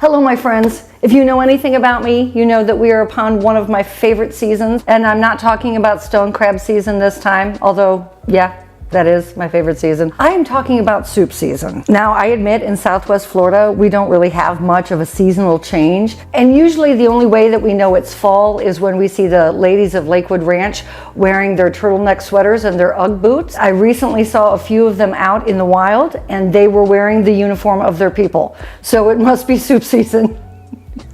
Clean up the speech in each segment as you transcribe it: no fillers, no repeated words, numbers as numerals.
Hello, my friends. If you know anything about me, you know that we are upon one of my favorite seasons, and I'm not talking about stone crab season this time, although, yeah, that is my favorite season. I am talking about soup season. Now, I admit in Southwest Florida, we don't really have much of a seasonal change, and usually the only way that we know it's fall is when we see the ladies of Lakewood Ranch wearing their turtleneck sweaters and their Ugg boots. I recently saw a few of them out in the wild, and they were wearing the uniform of their people. So it must be soup season.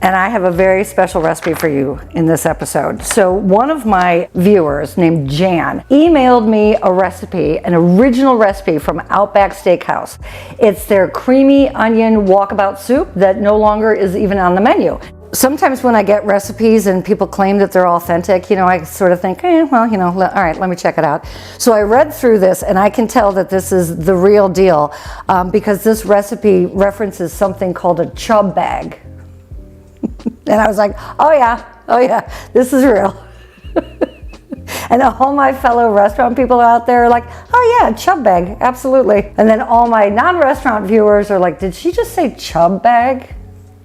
And I have a very special recipe for you in this episode. So one of my viewers named Jan emailed me a recipe, an original recipe from OUTBACK Steakhouse. It's their creamy onion walkabout soup that no longer is even on the menu. Sometimes when I get recipes and people claim that they're authentic, I sort of think, all right, let me check it out. So I read through this and I can tell that this is the real deal because this recipe references something called a chub bag. And I was like, oh yeah, this is real. And all my fellow restaurant people out there are like, oh yeah, chub bag, absolutely. And then all my non-restaurant viewers are like, did she just say chub bag?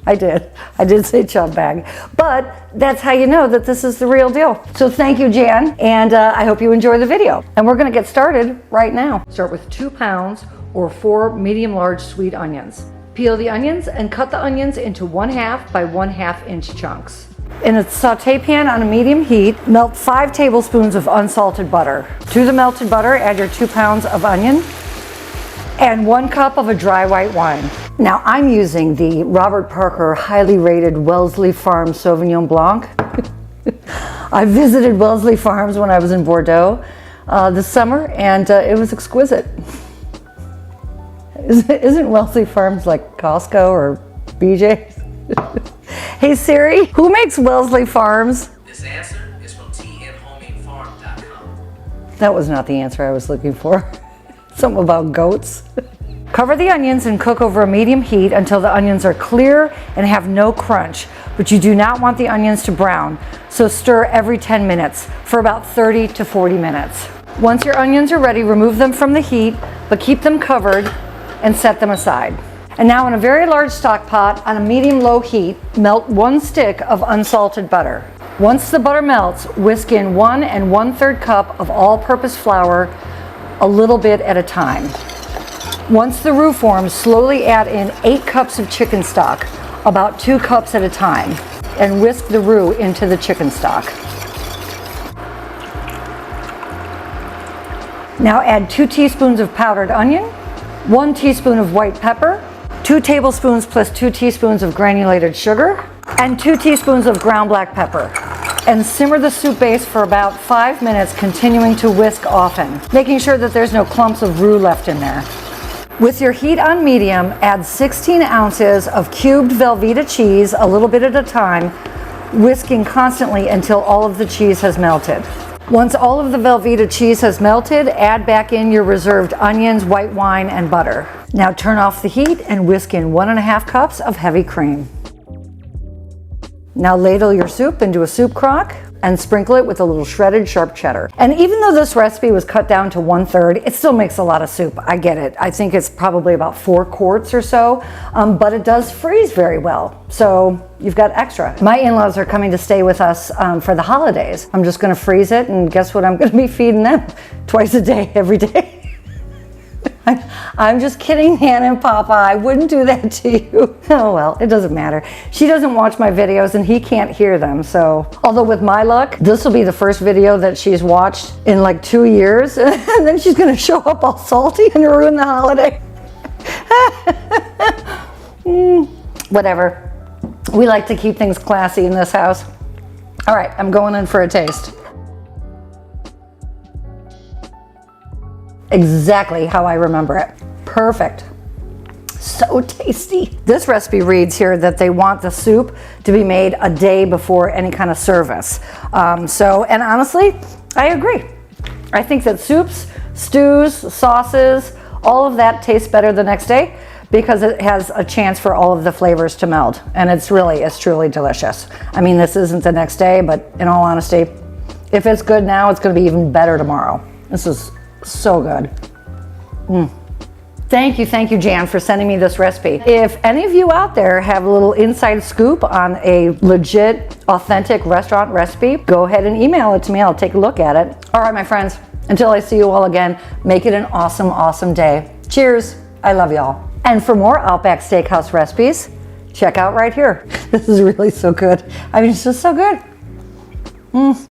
I did say chub bag. But that's how you know that this is the real deal. So thank you, Jan, and I hope you enjoy the video. And we're gonna get started right now. Start with 2 pounds or 4 medium-large sweet onions. Peel the onions and cut the onions into 1/2 by 1/2 inch chunks. In a saute pan on a medium heat, melt 5 tablespoons of unsalted butter. To the melted butter, add your 2 pounds of onion and 1 cup of a dry white wine. Now I'm using the Robert Parker highly rated Wellesley Farm Sauvignon Blanc. I visited Wellesley Farms when I was in Bordeaux this summer, and it was exquisite. Isn't Wellesley Farms like Costco or BJ's? Hey Siri, who makes Wellesley Farms? This answer is from tnhomingfarm.com. That was not the answer I was looking for. Something about goats. Cover the onions and cook over a medium heat until the onions are clear and have no crunch, but you do not want the onions to brown, so stir every 10 minutes for about 30 to 40 minutes. Once your onions are ready, remove them from the heat, but keep them covered and set them aside. And now in a very large stock pot on a medium-low heat, melt 1 stick of unsalted butter. Once the butter melts, whisk in 1 1/3 cup of all-purpose flour, a little bit at a time. Once the roux forms, slowly add in 8 cups of chicken stock, about 2 cups at a time, and whisk the roux into the chicken stock. Now add 2 teaspoons of powdered onion, 1 teaspoon of white pepper, 2 tablespoons plus 2 teaspoons of granulated sugar, and 2 teaspoons of ground black pepper. And simmer the soup base for about 5 minutes, continuing to whisk often, making sure that there's no clumps of roux left in there. With your heat on medium, add 16 ounces of cubed Velveeta cheese, a little bit at a time, whisking constantly until all of the cheese has melted. Once all of the Velveeta cheese has melted, add back in your reserved onions, white wine, and butter. Now turn off the heat and whisk in 1 1/2 cups of heavy cream. Now ladle your soup into a soup crock and sprinkle it with a little shredded sharp cheddar. And even though this recipe was cut down to 1/3, it still makes a lot of soup. I get it. I think it's probably about 4 quarts or so, but it does freeze very well. So you've got extra. My in-laws are coming to stay with us for the holidays. I'm just gonna freeze it, and guess what I'm gonna be feeding them? Twice a day, every day. I'm just kidding, Hannah and Papa. I wouldn't do that to you. Oh well, it doesn't matter. She doesn't watch my videos and he can't hear them, so. Although with my luck, this will be the first video that she's watched in like 2 years, and then she's gonna show up all salty and ruin the holiday. Whatever. We like to keep things classy in this house. All right, I'm going in for a taste. Exactly how I remember it. Perfect. So tasty. This recipe reads here that they want the soup to be made a day before any kind of service. And honestly, I agree. I think that soups, stews, sauces, all of that tastes better the next day because it has a chance for all of the flavors to meld. And it's truly delicious. I mean, this isn't the next day, but in all honesty, if it's good now, it's gonna be even better tomorrow. This is so good. Thank you, Jan, for sending me this recipe. If any of you out there have a little inside scoop on a legit, authentic restaurant recipe, go ahead and email it to me. I'll take a look at it. All right, my friends, until I see you all again, make it an awesome, awesome day. Cheers. I love y'all. And for more Outback Steakhouse recipes, check out right here. This is really so good. I mean, it's just so good.